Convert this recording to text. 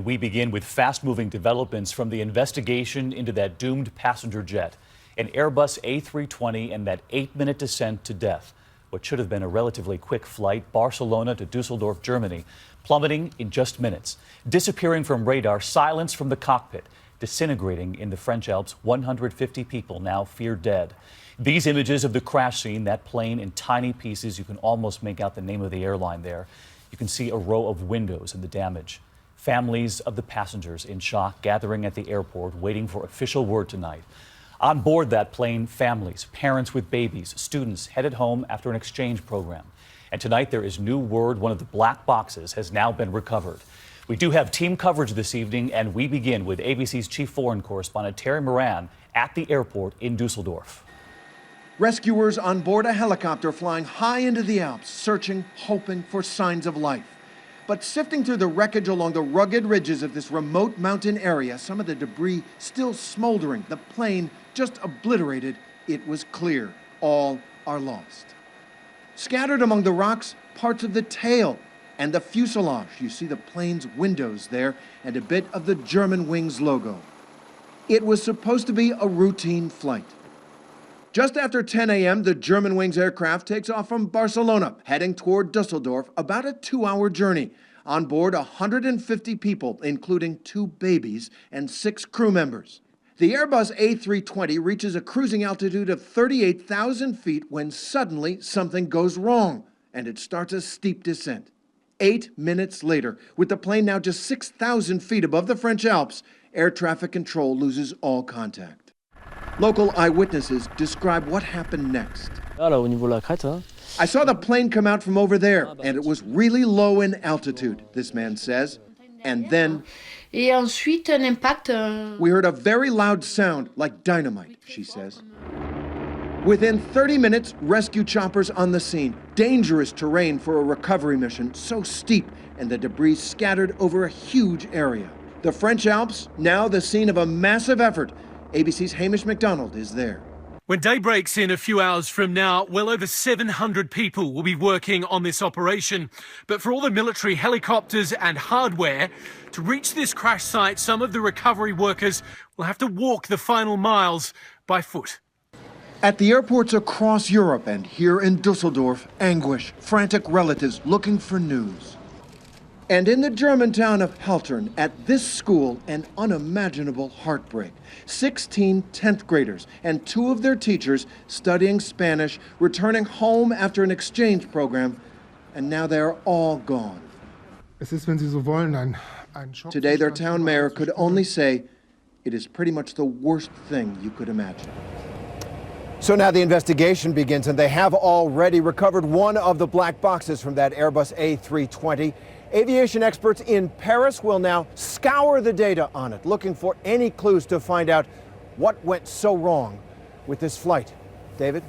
we begin with fast-moving developments from the investigation into that doomed passenger jet, an Airbus A320 and that 8-minute descent to death. What should have been a relatively quick flight, Barcelona to Dusseldorf, Germany, plummeting in just minutes, disappearing from radar, silence from the cockpit, disintegrating in the French Alps, 150 people now feared dead. These images of the crash scene, that plane in tiny pieces, you can almost make out the name of the airline there. You can see a row of windows and the damage. Families of the passengers in shock gathering at the airport, waiting for official word tonight. On board that plane, families, parents with babies, students headed home after an exchange program. And tonight there is new word. One of the black boxes has now been recovered. We do have team coverage this evening, and we begin with ABC's chief foreign correspondent Terry Moran at the airport in Dusseldorf. Rescuers on board a helicopter flying high into the Alps, searching, hoping for signs of life. But sifting through the wreckage along the rugged ridges of this remote mountain area, some of the debris still smoldering, the plane just obliterated, it was clear all are lost. Scattered among the rocks, parts of the tail and the fuselage. You see the plane's windows there and a bit of the Germanwings logo. It was supposed to be a routine flight. Just after 10 a.m., the Germanwings aircraft takes off from Barcelona, heading toward Dusseldorf, about a 2-hour journey. On board, 150 people, including 2 babies and 6 crew members. The Airbus A320 reaches a cruising altitude of 38,000 feet when suddenly something goes wrong, and it starts a steep descent. 8 minutes later, with the plane now just 6,000 feet above the French Alps, air traffic control loses all contact. Local eyewitnesses describe what happened next. I saw the plane come out from over there, and it was really low in altitude, this man says. And then we heard a very loud sound like dynamite, she says. Within 30 minutes, rescue choppers on the scene. Dangerous terrain for a recovery mission, so steep, and the debris scattered over a huge area. The French Alps, now the scene of a massive effort. ABC's Hamish McDonald is there. When day breaks in a few hours from now, well over 700 people will be working on this operation. But for all the military helicopters and hardware, to reach this crash site, some of the recovery workers will have to walk the final miles by foot. At the airports across Europe and here in Dusseldorf, anguish, frantic relatives looking for news. And in the German town of Haltern, at this school, an unimaginable heartbreak. 16 10th graders and 2 of their teachers studying Spanish, returning home after an exchange program, and now they're all gone. Today, their town mayor could only say, it is pretty much the worst thing you could imagine. So now the investigation begins, and they have already recovered one of the black boxes from that Airbus A320. Aviation experts in Paris will now scour the data on it, looking for any clues to find out what went so wrong with this flight. David?